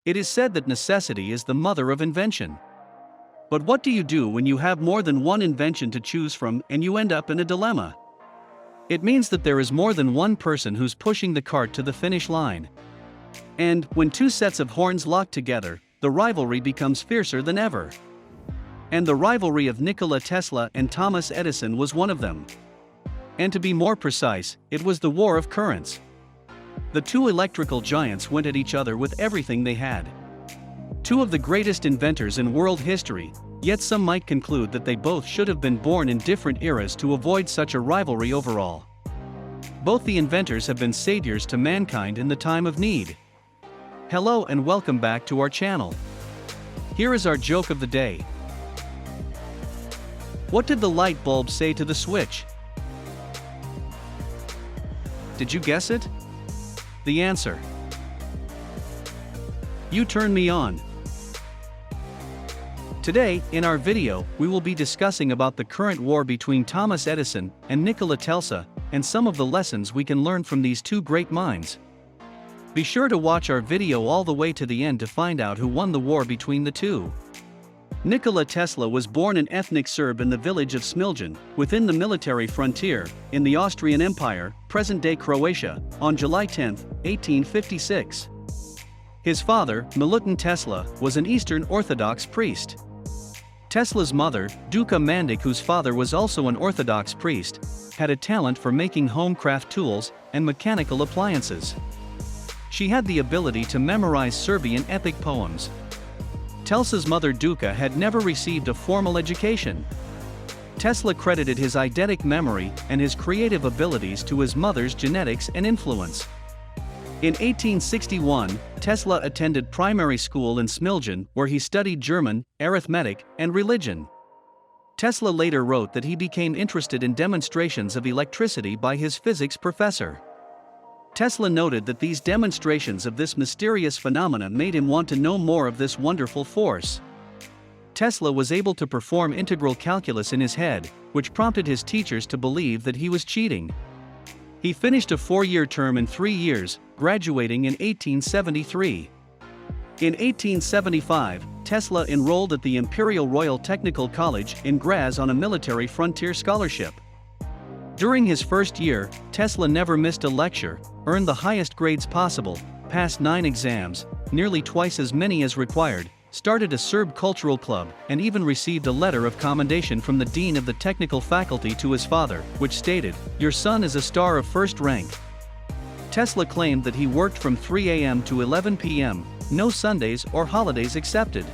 It is said that necessity is the mother of invention. But what do you do when you have more than one invention to choose from and you end up in a dilemma? It means that there is more than one person who's pushing the cart to the finish line. And, when two sets of horns lock together, the rivalry becomes fiercer than ever. And the rivalry of Nikola Tesla and Thomas Edison was one of them. And to be more precise, it was the war of currents. The two electrical giants went at each other with everything they had. Two of the greatest inventors in world history, yet some might conclude that they both should have been born in different eras to avoid such a rivalry overall. Both the inventors have been saviors to mankind in the time of need. Hello and welcome back to our channel. Here is our joke of the day. What did the light bulb say to the switch? Did you guess it? The answer: you turn me on. Today, in our video, we will be discussing about the current war between Thomas Edison and Nikola Tesla, and some of the lessons we can learn from these two great minds. Be sure to watch our video all the way to the end to find out who won the war between the two. Nikola Tesla was born an ethnic Serb in the village of Smiljan, within the military frontier, in the Austrian Empire, present-day Croatia, on July 10, 1856. His father, Milutin Tesla, was an Eastern Orthodox priest. Tesla's mother, Duka Mandic, whose father was also an Orthodox priest, had a talent for making home craft tools and mechanical appliances. She had the ability to memorize Serbian epic poems. Telsa's mother Duka had never received a formal education. Tesla credited his eidetic memory and his creative abilities to his mother's genetics and influence. In 1861, Tesla attended primary school in Smiljan, where he studied German, arithmetic, and religion. Tesla later wrote that he became interested in demonstrations of electricity by his physics professor. Tesla noted that these demonstrations of this mysterious phenomena made him want to know more of this wonderful force. Tesla was able to perform integral calculus in his head, which prompted his teachers to believe that he was cheating. He finished a 4-year term in 3 years, graduating in 1873. In 1875, Tesla enrolled at the Imperial Royal Technical College in Graz on a military frontier scholarship. During his first year, Tesla never missed a lecture, earned the highest grades possible, passed 9 exams, nearly twice as many as required, started a Serb cultural club, and even received a letter of commendation from the dean of the technical faculty to his father, which stated, "Your son is a star of first rank." Tesla claimed that he worked from 3 a.m. to 11 p.m., no Sundays or holidays accepted.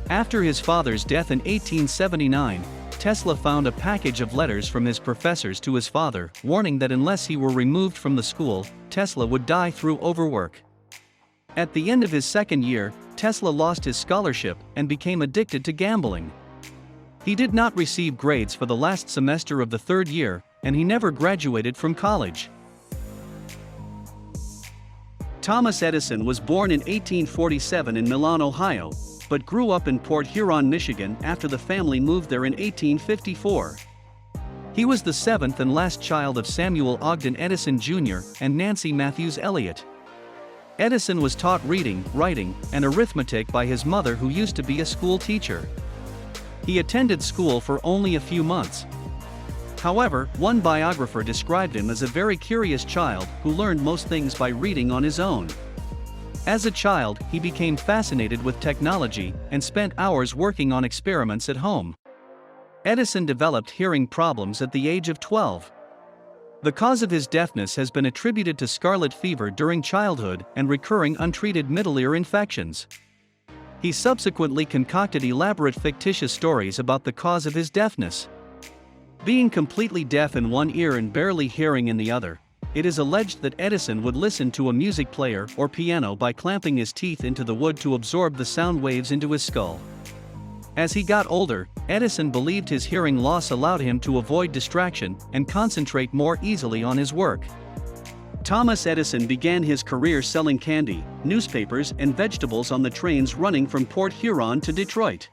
After his father's death in 1879, Tesla found a package of letters from his professors to his father, warning that unless he were removed from the school, Tesla would die through overwork. At the end of his second year, Tesla lost his scholarship and became addicted to gambling. He did not receive grades for the last semester of the third year, and he never graduated from college. Thomas Edison was born in 1847 in Milan, Ohio, but grew up in Port Huron, Michigan after the family moved there in 1854. He was the 7th and last child of Samuel Ogden Edison Jr. and Nancy Matthews Elliott. Edison was taught reading, writing, and arithmetic by his mother, who used to be a school teacher. He attended school for only a few months. However, one biographer described him as a very curious child who learned most things by reading on his own. As a child, he became fascinated with technology and spent hours working on experiments at home. Edison developed hearing problems at the age of 12. The cause of his deafness has been attributed to scarlet fever during childhood and recurring untreated middle ear infections. He subsequently concocted elaborate fictitious stories about the cause of his deafness. Being completely deaf in one ear and barely hearing in the other, it is alleged that Edison would listen to a music player or piano by clamping his teeth into the wood to absorb the sound waves into his skull. As he got older, Edison believed his hearing loss allowed him to avoid distraction and concentrate more easily on his work. Thomas Edison began his career selling candy, newspapers, and vegetables on the trains running from Port Huron to Detroit.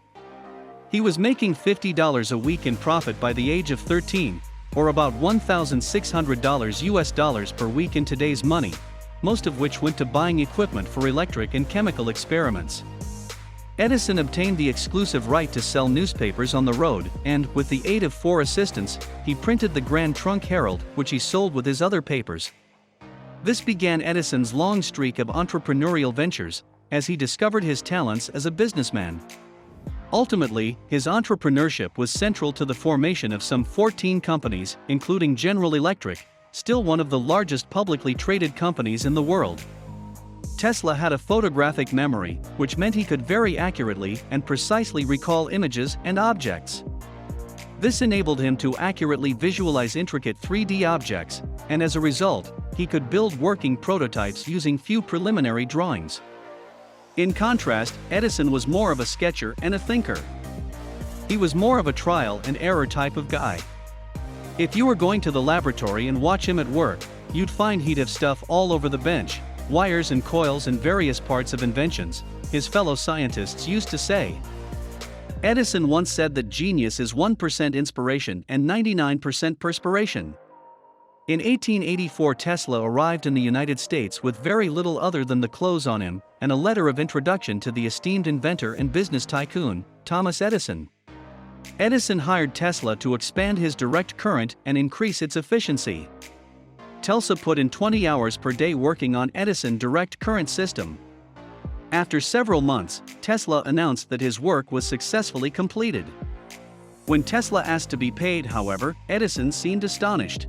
He was making $50 a week in profit by the age of 13, or about $1,600 US per week in today's money, most of which went to buying equipment for electric and chemical experiments. Edison obtained the exclusive right to sell newspapers on the road, and, with the aid of 4 assistants, he printed the Grand Trunk Herald, which he sold with his other papers. This began Edison's long streak of entrepreneurial ventures, as he discovered his talents as a businessman. Ultimately, his entrepreneurship was central to the formation of some 14 companies, including General Electric, still one of the largest publicly traded companies in the world. Tesla had a photographic memory, which meant he could very accurately and precisely recall images and objects. This enabled him to accurately visualize intricate 3D objects, and as a result, he could build working prototypes using few preliminary drawings. In contrast, Edison was more of a sketcher and a thinker. He was more of a trial and error type of guy. If you were going to the laboratory and watch him at work, you'd find he'd have stuff all over the bench, wires and coils and various parts of inventions, his fellow scientists used to say. Edison once said that genius is 1% inspiration and 99% perspiration. In 1884, Tesla arrived in the United States with very little other than the clothes on him, and a letter of introduction to the esteemed inventor and business tycoon, Thomas Edison. Edison hired Tesla to expand his direct current and increase its efficiency. Telsa put in 20 hours per day working on Edison's direct current system. After several months, Tesla announced that his work was successfully completed. When Tesla asked to be paid, however, Edison seemed astonished.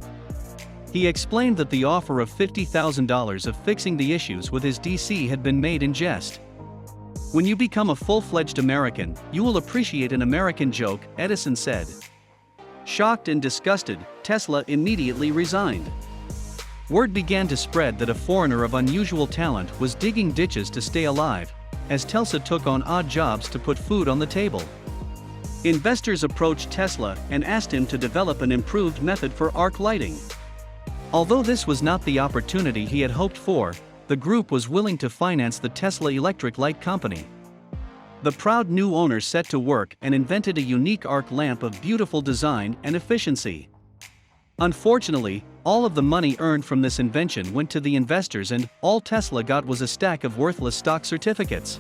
He explained that the offer of $50,000 of fixing the issues with his DC had been made in jest. "When you become a full-fledged American, you will appreciate an American joke," Edison said. Shocked and disgusted, Tesla immediately resigned. Word began to spread that a foreigner of unusual talent was digging ditches to stay alive, as Telsa took on odd jobs to put food on the table. Investors approached Tesla and asked him to develop an improved method for arc lighting. Although this was not the opportunity he had hoped for, the group was willing to finance the Tesla Electric Light Company. The proud new owner set to work and invented a unique arc lamp of beautiful design and efficiency. Unfortunately, all of the money earned from this invention went to the investors, and all Tesla got was a stack of worthless stock certificates.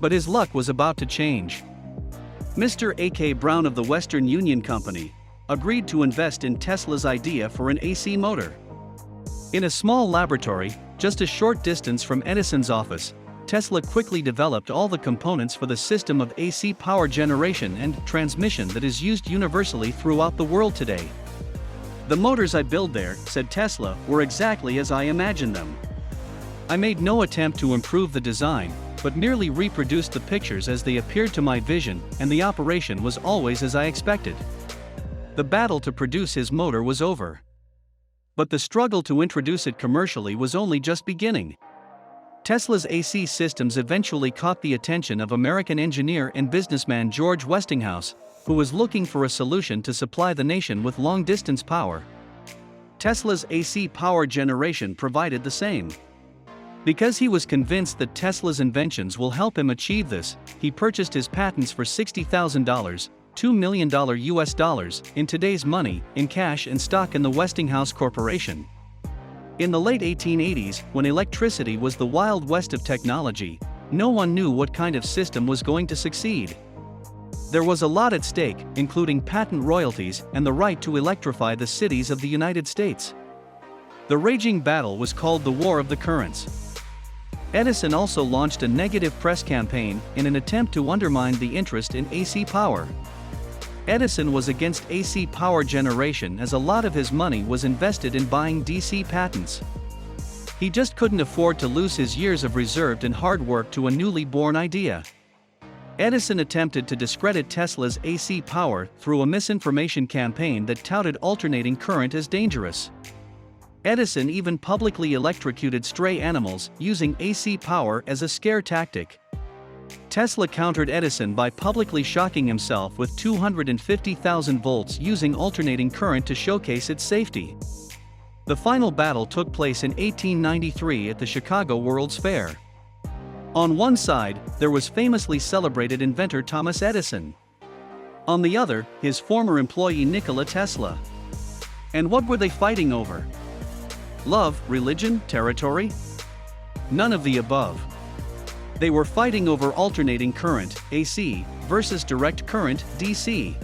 But his luck was about to change. Mr. A.K. Brown of the Western Union Company agreed to invest in Tesla's idea for an AC motor. In a small laboratory, just a short distance from Edison's office, Tesla quickly developed all the components for the system of AC power generation and transmission that is used universally throughout the world today. "The motors I build there," said Tesla, "were exactly as I imagined them. I made no attempt to improve the design, but merely reproduced the pictures as they appeared to my vision, and the operation was always as I expected." The battle to produce his motor was over. But the struggle to introduce it commercially was only just beginning. Tesla's AC systems eventually caught the attention of American engineer and businessman George Westinghouse, who was looking for a solution to supply the nation with long-distance power. Tesla's AC power generation provided the same. Because he was convinced that Tesla's inventions will help him achieve this, he purchased his patents for $60,000, $2 million US dollars, in today's money, in cash and stock in the Westinghouse Corporation. In the late 1880s, when electricity was the Wild West of technology, no one knew what kind of system was going to succeed. There was a lot at stake, including patent royalties and the right to electrify the cities of the United States. The raging battle was called the War of the Currents. Edison also launched a negative press campaign in an attempt to undermine the interest in AC power. Edison was against AC power generation as a lot of his money was invested in buying DC patents. He just couldn't afford to lose his years of reserved and hard work to a newly born idea. Edison attempted to discredit Tesla's AC power through a misinformation campaign that touted alternating current as dangerous. Edison even publicly electrocuted stray animals using AC power as a scare tactic. Tesla countered Edison by publicly shocking himself with 250,000 volts using alternating current to showcase its safety. The final battle took place in 1893 at the Chicago World's Fair. On one side, there was famously celebrated inventor Thomas Edison. On the other, his former employee Nikola Tesla. And what were they fighting over? Love, religion, territory? None of the above. They were fighting over alternating current, AC, versus direct current, DC.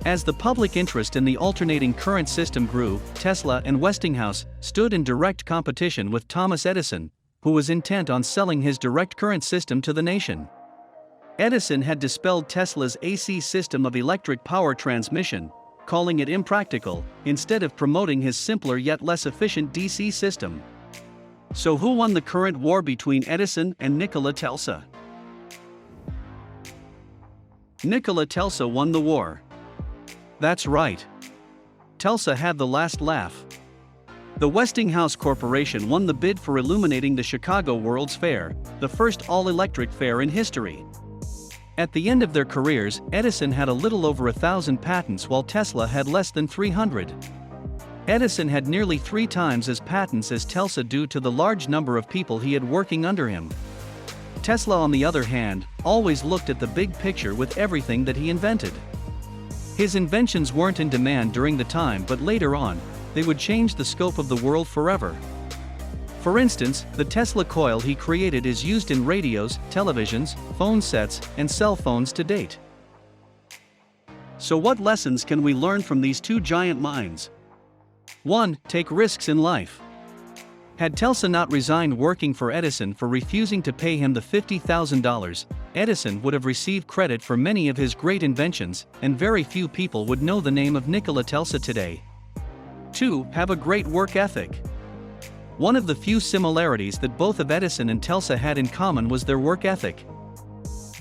As the public interest in the alternating current system grew, Tesla and Westinghouse stood in direct competition with Thomas Edison, who was intent on selling his direct current system to the nation. Edison had dispelled Tesla's AC system of electric power transmission, calling it impractical, instead of promoting his simpler yet less efficient DC system. So who won the current war between Edison and Nikola Tesla? Nikola Tesla won the war. That's right. Telsa had the last laugh. The Westinghouse Corporation won the bid for illuminating the Chicago World's Fair, the first all-electric fair in history. At the end of their careers, Edison had a little over 1,000 patents while Tesla had less than 300. Edison had nearly 3 times as patents as Telsa due to the large number of people he had working under him. Tesla, on the other hand, always looked at the big picture with everything that he invented. His inventions weren't in demand during the time, but later on, they would change the scope of the world forever. For instance, the Tesla coil he created is used in radios, televisions, phone sets, and cell phones to date. So what lessons can we learn from these two giant minds? 1. Take risks in life. Had Telsa not resigned working for Edison for refusing to pay him the $50,000, Edison would have received credit for many of his great inventions, and very few people would know the name of Nikola Tesla today. 2. Have a great work ethic. One of the few similarities that both of Edison and Telsa had in common was their work ethic.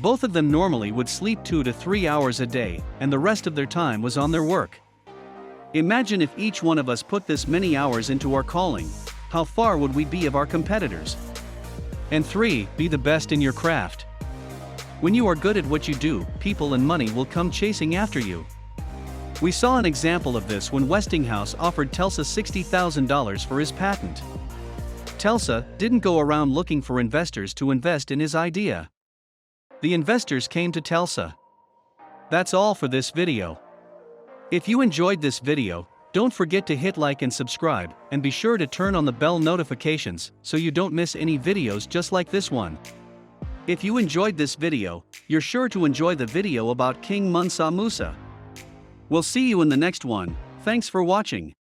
Both of them normally would sleep 2 to 3 hours a day, and the rest of their time was on their work. Imagine if each one of us put this many hours into our calling. How far would we be of our competitors? And 3. Be the best in your craft. When you are good at what you do, people and money will come chasing after you. We saw an example of this when Westinghouse offered Telsa $60,000 for his patent. Telsa didn't go around looking for investors to invest in his idea. The investors came to Telsa. That's all for this video. If you enjoyed this video, don't forget to hit like and subscribe, and be sure to turn on the bell notifications so you don't miss any videos just like this one. If you enjoyed this video, you're sure to enjoy the video about King Mansa Musa. We'll see you in the next one. Thanks for watching.